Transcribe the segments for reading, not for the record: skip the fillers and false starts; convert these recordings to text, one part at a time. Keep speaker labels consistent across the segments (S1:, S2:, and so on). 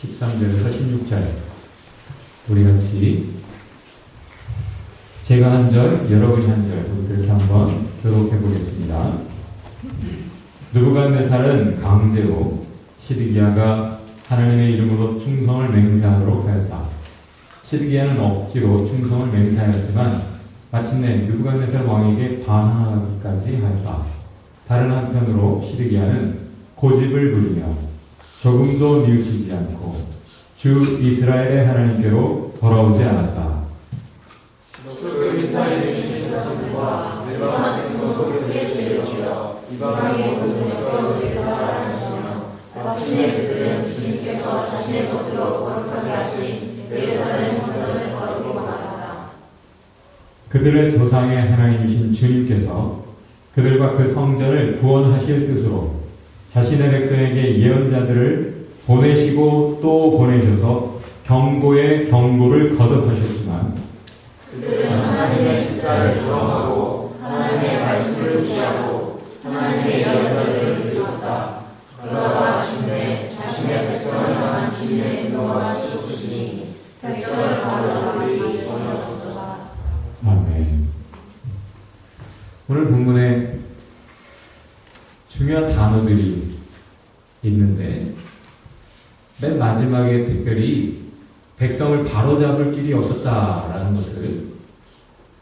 S1: 13절에서 16절 우리 같이 제가 한 절, 여러분이 한 절, 그렇게 한번 교독해 보겠습니다. 느부갓네살은 강제로 시드기야가 하나님의 이름으로 충성을 맹세하도록 하였다. 시드기야는 억지로 충성을 맹세하였지만 마침내 느부갓네살 왕에게 반항하기까지 하였다. 다른 한편으로 시드기야는 고집을 부리며 조금도 뉘우치지 않고 주 이스라엘의 하나님께로 돌아오지 않았다.
S2: 이방의 모든 역경을 돌아가셨으며 마침내 그들은 주님께서 자신의 것으로 거룩하게 하신 예루살렘 성전을 거룩히 말한다.
S1: 그들의 조상의 하나님이신 주님께서 그들과 그 성전을 구원하실 뜻으로 자신의 백성에게 예언자들을 보내시고 또 보내셔서 경고에 경고를 거듭하셨지만
S2: 그들은 하나님의 뜻을 조롱하고 하나님의 말씀을 무시하고 하나님의 예언자들을 믿었다. 그러다가 마침내 자신의 백성을 향한 주님의 분노가 쏟으시니 백성을 바로잡을 일이 전혀 없었다.
S1: 아멘. 오늘 본문에 중요한 단어들이 있는데 맨 마지막에 특별히 백성을 바로잡을 길이 없었다라는 것을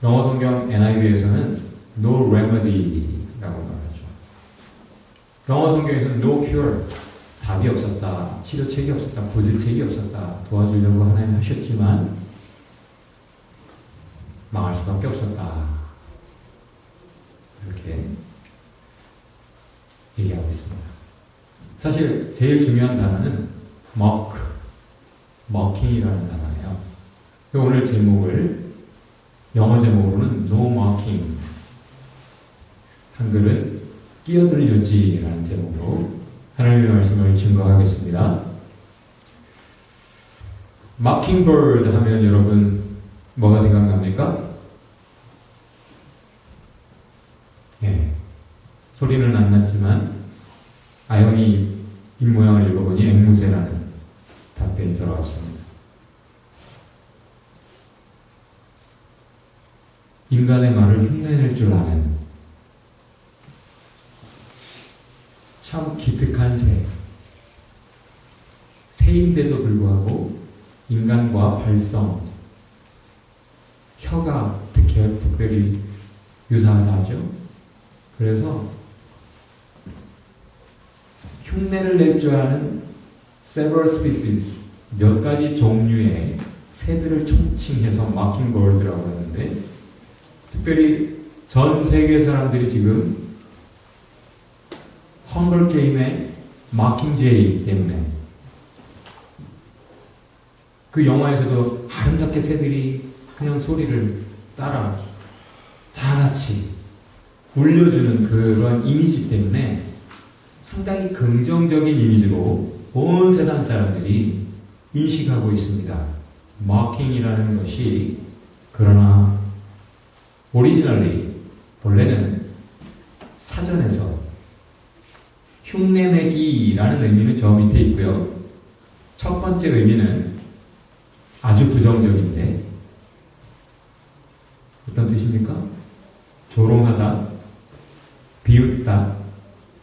S1: 영어 성경 NIV에서는 no remedy라고 말하죠. 영어 성경에서는 no cure, 답이 없었다, 치료책이 없었다, 구제책이 없었다, 도와주려고 하나님 하셨지만 망할 수밖에 없었다. 이렇게 얘기하고 있습니다. 사실 제일 중요한 단어는 mocking이라는 단어예요. 오늘 제목을 영어 제목으로는 no mocking, 한글은 끼어들려지라는 제목으로 하나님의 말씀을 증거하겠습니다. mockingbird 하면 여러분 뭐가 생각납니까? 예, 소리는 안 났지만 아연이 입모양을 읽어보니 앵무새라는 답변이 돌아왔습니다. 인간의 말을 흉내낼 줄 아는 참 기특한 새인데도 불구하고 인간과 발성, 혀가 특별히 유사하다 하죠. 그래서 흉내를 낼 줄 아는 several species, 몇 가지 종류의 새들을 총칭해서 mockingbird라고 하는데, 특별히 전 세계 사람들이 지금 헝거 게임의 mockingjay 때문에, 그 영화에서도 아름답게 새들이 그냥 소리를 따라 다 같이 울려주는 그런 이미지 때문에 상당히 긍정적인 이미지로 온 세상 사람들이 인식하고 있습니다. mocking이라는 것이, 그러나 본래는 사전에서 흉내내기라는 의미는 저 밑에 있고요. 첫 번째 의미는 아주 부정적인데 어떤 뜻입니까? 조롱하다, 비웃다,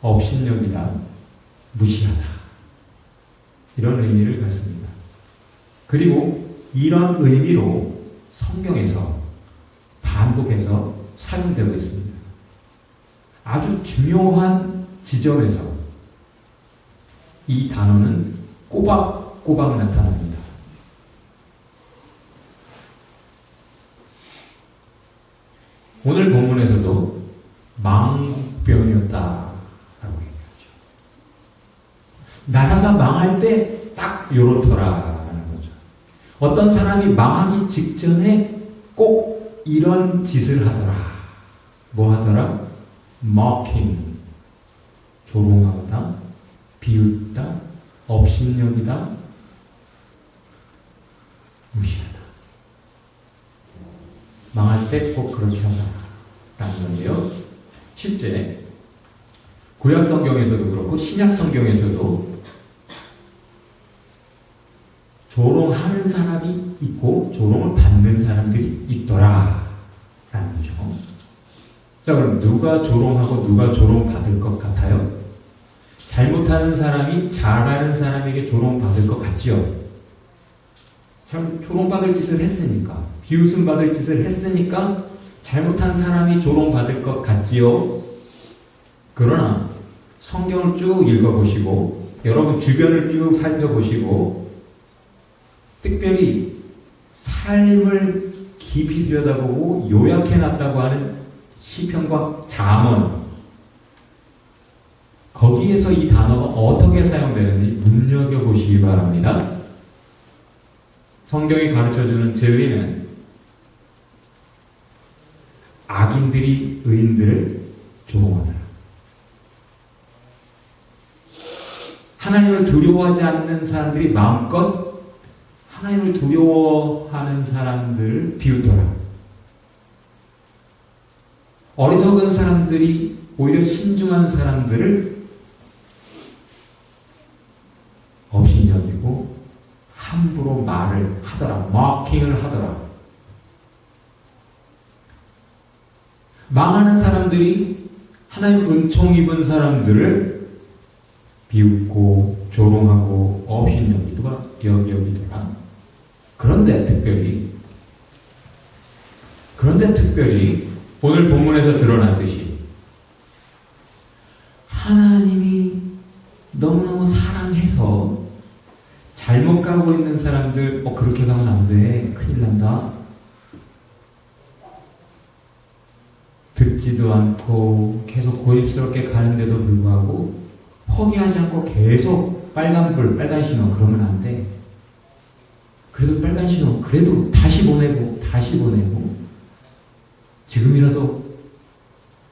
S1: 업신여기다, 무시하다, 이런 의미를 갖습니다. 그리고 이런 의미로 성경에서 반복해서 사용되고 있습니다. 아주 중요한 지점에서 이 단어는 꼬박꼬박 나타납니다. 오늘 본문에서도 망국병이었다라고 얘기하죠. 나라가 망할 때 딱 요렇더라라는 거죠. 어떤 사람이 망하기 직전에 꼭 이런 짓을 하더라. 뭐 하더라? mocking, 조롱하다, 비웃다, 업신여기다, 무시하다. 망할 때 꼭 그렇게 하다라는 건데요. 실제 구약 성경에서도 그렇고 신약 성경에서도 조롱하는 사람이 있고 조롱을 받는 사람들이 있더라 라는 거죠. 자, 그럼 누가 조롱하고 누가 조롱받을 것 같아요? 잘못하는 사람이 잘하는 사람에게 조롱받을 것 같죠? 참 조롱받을 짓을 했으니까, 비웃음받을 짓을 했으니까 잘못한 사람이 조롱받을 것 같지요? 그러나 성경을 쭉 읽어보시고 여러분 주변을 쭉 살펴보시고 특별히 삶을 깊이 들여다보고 요약해놨다고 하는 시편과 잠언, 거기에서 이 단어가 어떻게 사용되는지 눈여겨보시기 바랍니다. 성경이 가르쳐주는 진리는 악인들이 의인들을 조롱하더라. 하나님을 두려워하지 않는 사람들이 마음껏 하나님을 두려워하는 사람들을 비웃더라. 어리석은 사람들이 오히려 신중한 사람들을 업신여기고 함부로 말을 하더라. 마킹을 하더라. 망하는 사람들이 하나님 은총 입은 사람들을 비웃고 조롱하고 업신여기더라. 그런데 특별히 오늘 본문에서 드러났듯이 하나님이 너무너무 사랑해서 잘못 가고 있는 사람들, 그렇게 가면 안 돼. 큰일 난다. 듣지도 않고 계속 고집스럽게 가는데도 불구하고 포기하지 않고 계속 빨간불, 빨간 신호, 그러면 안 돼. 그래도 빨간 신호, 그래도 다시 보내고 지금이라도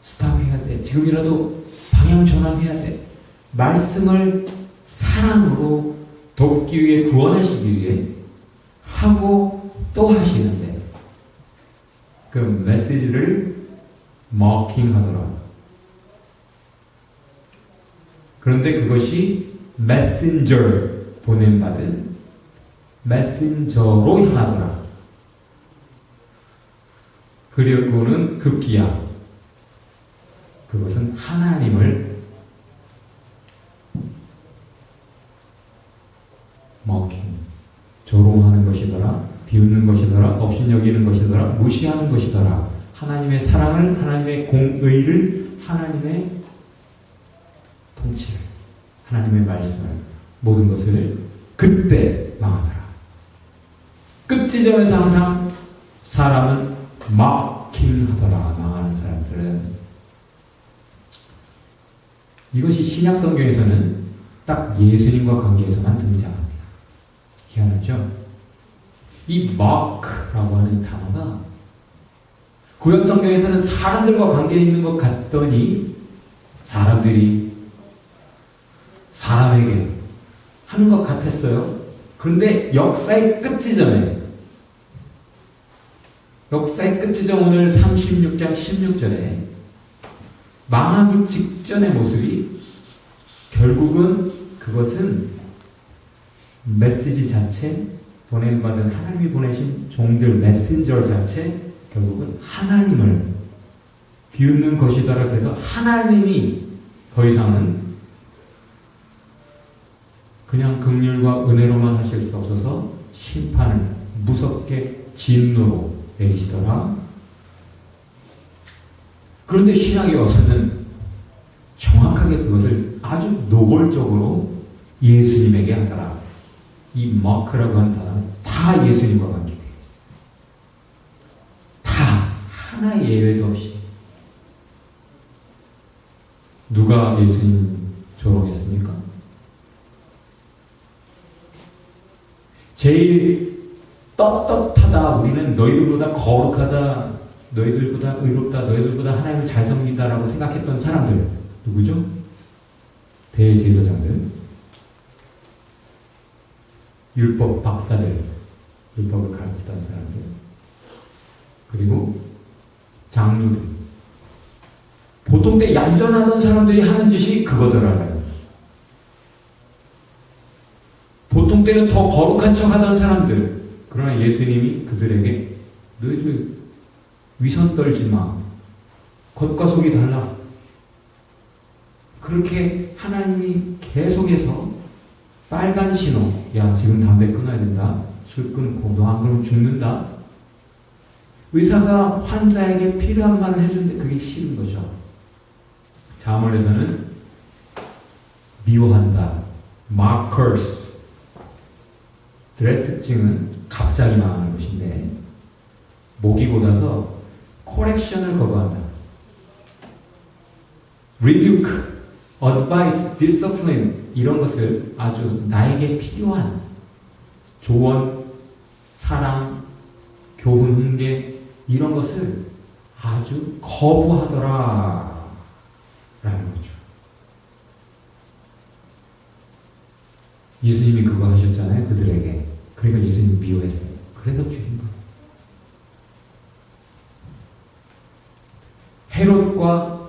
S1: 스탑해야 돼. 지금이라도 방향 전환해야 돼. 말씀을 사랑으로 돕기 위해, 구원하시기 위해 하고 또 하시는데 그 메시지를 머킹하더라. 그런데 그것이 메신저, 보냄받은 메신저로 향하더라. 그리고는 급기야 그것은 하나님을 머킹, 조롱하는 것이더라, 비웃는 것이더라, 업신여기는 것이더라, 무시하는 것이더라. 하나님의 사랑을, 하나님의 공의를, 하나님의 통치를, 하나님의 말씀을, 모든 것을 그때 망하더라. 끝지점에서 항상 사람은 마킹하더라. 망하는 사람들은. 이것이 신약 성경에서는 딱 예수님과 관계에서만 등장합니다. 희한하죠? 이 mark라고 하는 단어가 구약 성경에서는 사람들과 관계 있는 것 같더니 사람들이 사람에게 하는 것 같았어요. 그런데 역사의 끝지점에, 오늘 36장 16절에 망하기 직전의 모습이 결국은 그것은 메시지 자체, 보냄받은 하나님이 보내신 종들, 메신저 자체, 결국은 하나님을 비웃는 것이더라. 그래서 하나님이 더 이상은 그냥 긍휼과 은혜로만 하실 수 없어서 심판을 무섭게 진노로 내리시더라. 그런데 신약에 와서는 정확하게 그것을 아주 노골적으로 예수님에게 하더라. 이 마크라고 하는 단어는 다 예수님과 관계되어 있어요. 다 하나의 예외도 없이. 누가 예수님 조롱했습니까? 제일 떳떳하다, 우리는 너희들보다 거룩하다, 너희들보다 의롭다, 너희들보다 하나님을 잘 섬긴다라고 생각했던 사람들 누구죠? 대제사장들, 율법 박사들, 율법을 가르치던 사람들, 그리고 장로들. 보통 때 얌전하던 사람들이 하는 짓이 그거더라고요. 보통 때는 더 거룩한 척 하던 사람들. 그러나 예수님이 그들에게 너희들 위선 떨지 마. 겉과 속이 달라. 그렇게 하나님이 계속해서 빨간 신호, 야 지금 담배 끊어야 된다. 술 끊고 너 안 그러면 죽는다. 의사가 환자에게 필요한 말을 해주는데 그게 싫은 거죠. 자문에서는 미워한다. markers. 들의 특징은 갑자기 망하는 것인데 목이 곧아서 correction을 거부한다. rebuke, advice, discipline 이런 것을 아주 나에게 필요한 조언, 사랑, 교훈, 훈계 이런 것을 아주 거부하더라 라는 거죠. 예수님이 그거 하셨잖아요. 그들에게. 그러니까 예수님이 미워했어요. 그래서 죽인 거예요. 헤롯과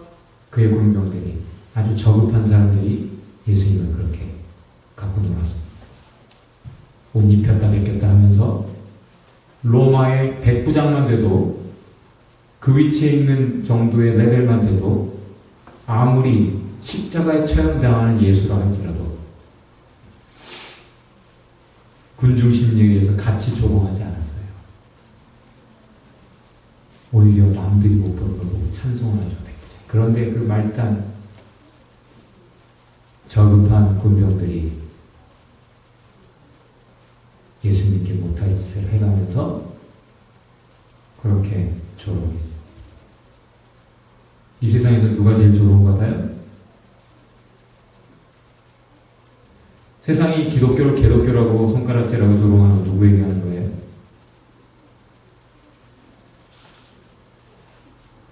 S1: 그의 군병들이 아주 저급한 사람들이 예수님을 그렇게 갖고 놀았습니다. 옷 입혔다 벗겼다 하면서 로마의 백부장만 돼도 그 위치에 있는 정도의 레벨만 돼도 아무리 십자가에 처형당하는 예수라 할지라도 군중 심리에 의해서 같이 조롱하지 않았어요. 오히려 남들이 못 보는 걸 보고 찬송을 하죠. 그런데 그 말단 저급한 군병들이 예수님께 못할 짓을 해가면서 그렇게 조롱했어요. 이 세상에서 누가 제일 조롱받아요? 세상이 기독교를 개독교라고 손가락질하고 조롱하는 거 누구 얘기하는 거예요?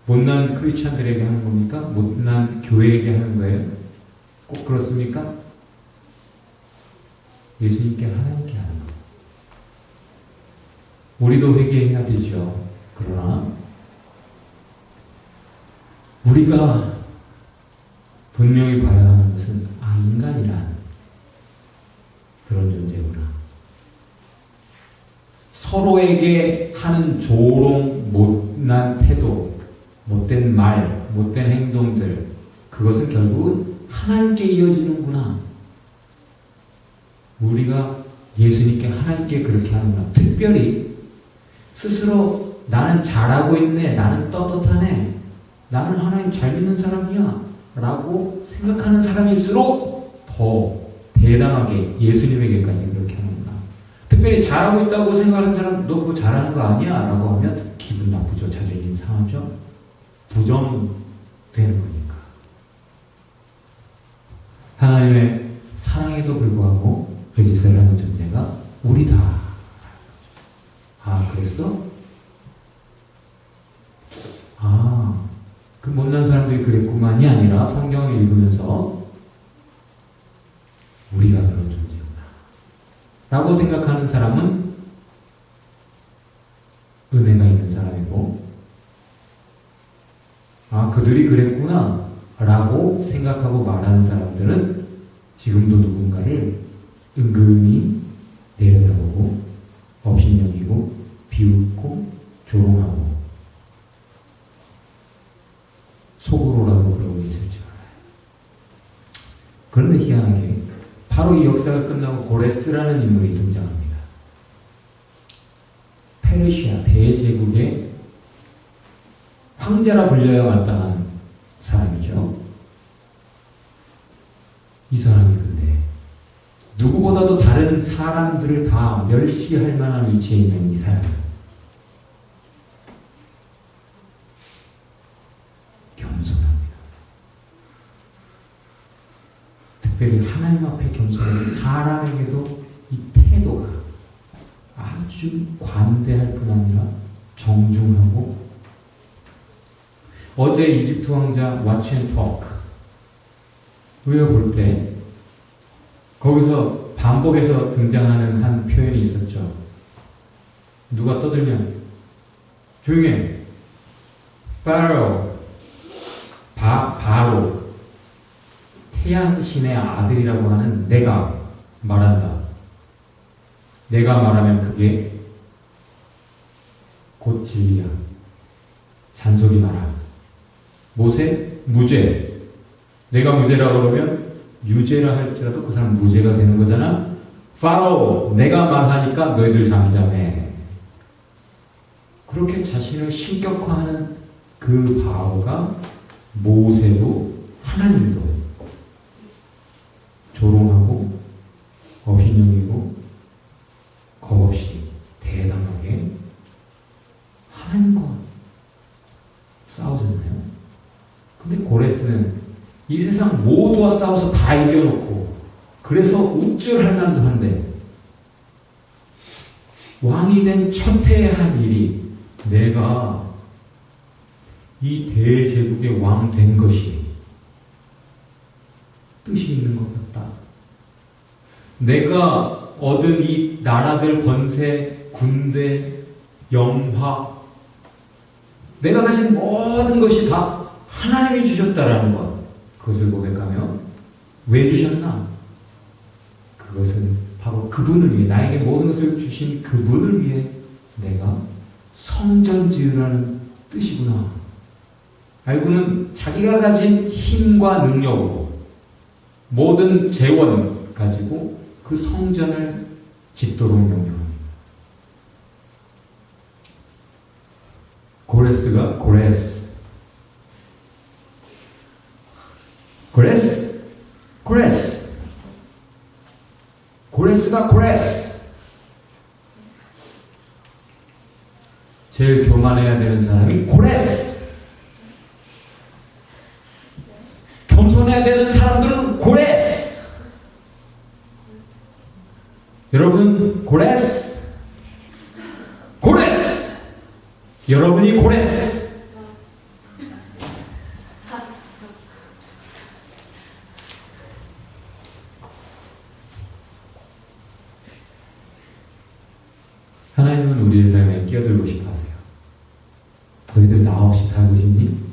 S1: 못난 크리스찬들에게 하는 겁니까? 못난 교회에게 하는 거예요? 꼭 그렇습니까? 예수님께 하나님께 하는 거예요. 우리도 회개해야 되죠. 그러나 우리가 분명히 봐야 하는 것은 인간이란 그런 존재구나. 서로에게 하는 조롱, 못난 태도, 못된 말, 못된 행동들 그것은 결국은 하나님께 이어지는구나. 우리가 예수님께 하나님께 그렇게 하는구나. 특별히 스스로 나는 잘하고 있네, 나는 떳떳하네, 나는 하나님 잘 믿는 사람이야 라고 생각하는 사람일수록 더 대담하게 예수님에게까지 그렇게 하는구나. 특별히 잘하고 있다고 생각하는 사람, 너 그거 잘하는 거 아니야? 라고 하면 기분 나쁘죠. 자존심 상하죠. 부정되는 거니까. 하나님의 사랑에도 불구하고 그 짓을 하는 존재가 우리다. 그랬어? 그 못난 사람들이 그랬구만이 아니라 성경을 읽으면서 우리가 그런 존재구나 라고 생각하는 사람은 은혜가 있는 사람이고, 그들이 그랬구나 라고 생각하고 말하는 사람들은 지금도 누군가를 은근히 내려다보고 업신여기고 비웃고 조롱하고 속으로라도 그러고 있을지 몰라요. 그런데 희한하게 바로 이 역사가 끝나고 고레스라는 인물이 등장합니다. 페르시아 대제국의 황제라 불려야 마땅한 사람이죠. 이 사람이 근데 누구보다도 다른 사람들을 다 멸시할 만한 위치에 있는 이 사람, 겸손합니다. 특별히 하나님 앞에 겸손한 사람에게도 이 태도가 아주 관대할 뿐 아니라 정중하고, 어제 이집트 왕자 와첸토크 우리가 볼 때 거기서 반복해서 등장하는 한 표현이 있었죠. 누가 떠들면 조용해. 바로 태양신의 아들이라고 하는 내가 말한다. 내가 말하면 그게 곧 진리야. 잔소리 마라. 모세 무죄. 내가 무죄라 그러면 유죄라 할지라도 그 사람 무죄가 되는 거잖아. 파라오 내가 말하니까 너희들 잠잠해. 그렇게 자신을 신격화하는 그 바오가 모세도 하나님도 조롱하고 업신여기고 겁없이 대담하게 하나님과 싸우잖아요. 근데 고레스는 이 세상 모두와 싸워서 다 이겨놓고 그래서 우쭐할 만도 한데 왕이 된 첫 해에 한 일이 내가 이 대제국의 왕 된 것이 뜻이 있는 것 같다. 내가 얻은 이 나라들 권세, 군대, 영화, 내가 가진 모든 것이 다 하나님이 주셨다라는 것. 그것을 고백하며 왜 주셨나? 그것은 바로 그분을 위해, 나에게 모든 것을 주신 그분을 위해 내가 성전 지으라는 뜻이구나. 알고는 자기가 가진 힘과 능력으로 모든 재원 가지고 그 성전을 짓도록 명령합니다. 고레스가 고레스가 제일 교만해야 되는 사람이 고레스. 겸손해야 되는 사람들은 고레스. 여러분 고레스. 여러분이 고레스. 하나님은 우리의 삶에 끼어들고 싶어 하세요. 너희들 나 없이 살고 싶니?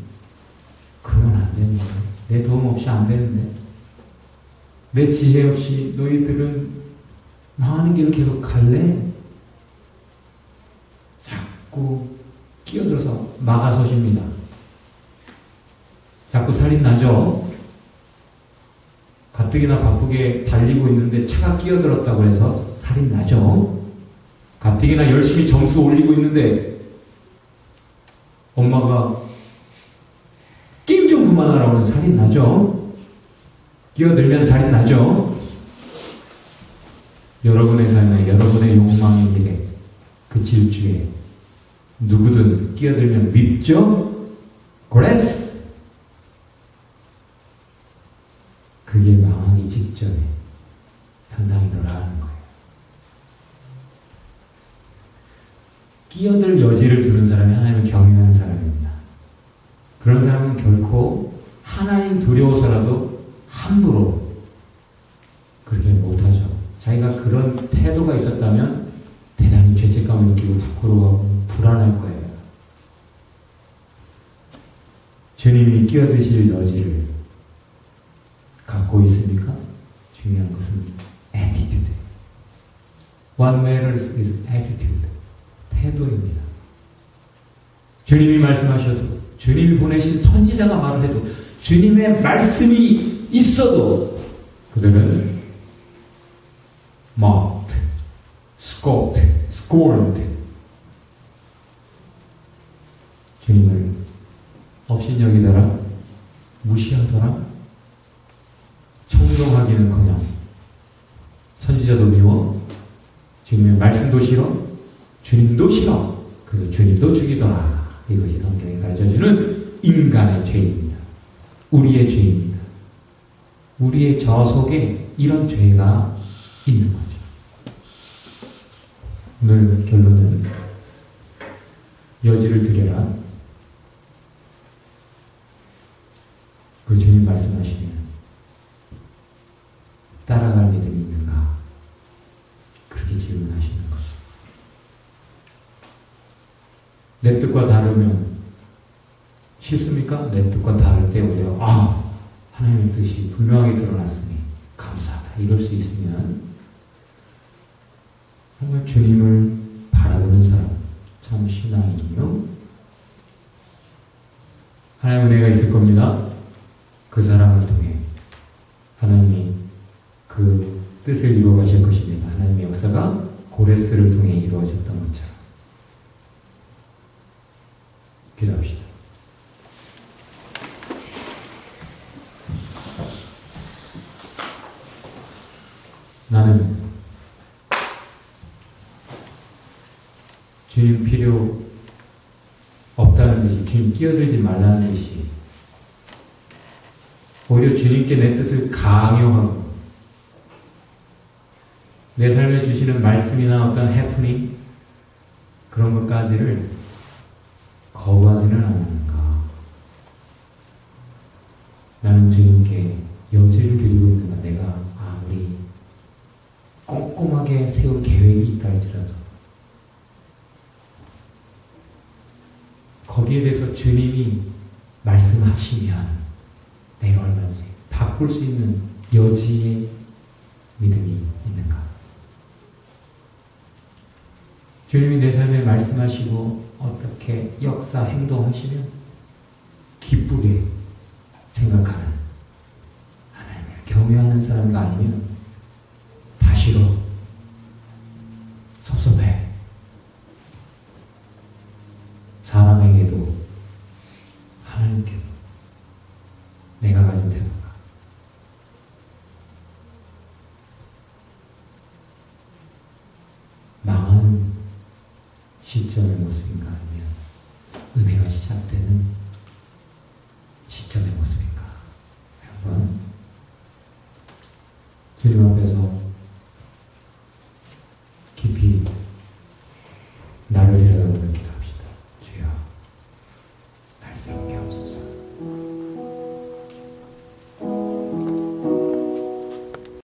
S1: 그러면 안 되는 거야. 내 도움 없이 안 되는데. 내 지혜 없이 너희들은 망하는 길을 계속 갈래? 자꾸 끼어들어서 막아서십니다. 자꾸 살인 나죠? 가뜩이나 바쁘게 달리고 있는데 차가 끼어들었다고 해서 살인 나죠? 가뜩이나 열심히 점수 올리고 있는데 엄마가 게임 좀 그만하라고 하면 살인 나죠? 끼어들면 살인 나죠? 여러분의 삶에, 여러분의 욕망의 길에, 그 질주에 누구든 끼어들면 밉죠? 고레스! 그게 망하기 직전에 현상이 돌아가는 거예요. 끼어들 여지를 두는 사람이 하나님을 경외하는 사람입니다. 그런 사람은 결코 하나님 두려워서라도 함부로 그렇게 못하죠. 자기가 그런 태도가 있었다면 대단히 죄책감을 느끼고 부끄러워하고 불안할 거예요. 주님이 끼어드실 여지를 갖고 있습니까? 중요한 것은 attitude. What matters is attitude. 태도입니다. 주님이 말씀하셔도, 주님이 보내신 선지자가 말을 해도, 주님의 말씀이 있어도 그들은 mocked, scorned. 주님을 업신여기더라, 무시하더라, 청종하기는커녕 선지자도 미워, 주님의 말씀도 싫어, 주님도 싫어. 그래서 주님도 죽이더라. 이것이 성경이 가르쳐주는 인간의 죄입니다. 우리의 죄입니다. 우리의 저 속에 이런 죄가 있는 거죠. 오늘 결론은 여지를 드려라. 그 주님 말씀하시면 따라갈 믿음이 있는가? 그렇게 질문하시는 거죠. 내 뜻과 다르면 싫습니까? 내 뜻과 다를 때 오히려 하나님의 뜻이 분명하게 드러났으니 감사하다. 이럴 수 있으면 정말 주님을 바라보는 사람, 참 신앙이요. 하나님의 은혜가 있을 겁니다. 그 사람을 통해 하나님이 그 뜻을 이루어 가실 것입니다. 하나님의 역사가 고레스를 통해 이루어졌던 것처럼. 기도합시다. 나는 주님 필요 없다는 듯이, 주님 끼어들지 말라는 듯이, 오히려 주님께 내 뜻을 강요하고 내 삶에 주시는 말씀이나 어떤 해프닝 그런 것까지를 거부하지는 않는가. 나는 주님께 여지를 드리고 있는가. 내가 아무리 꼼꼼하게 세운 계획이 있다 할지라도 거기에 대해서 주님이 말씀하시면 내가 얼마든지 바꿀 수 있는 여지의 믿음이 있는가. 주님이 내 삶에 말씀하시고 어떻게 역사 행동하시면 기쁘게 생각하는 하나님을 경외하는 사람도 아니면 다 싫어, 섭섭해, 사람에게도 하나님께도 내가 가진 태도가 망하는 시점의 모습인가, 아니면 은혜가 시작되는 시점의 모습인가. 한번 주님 앞에서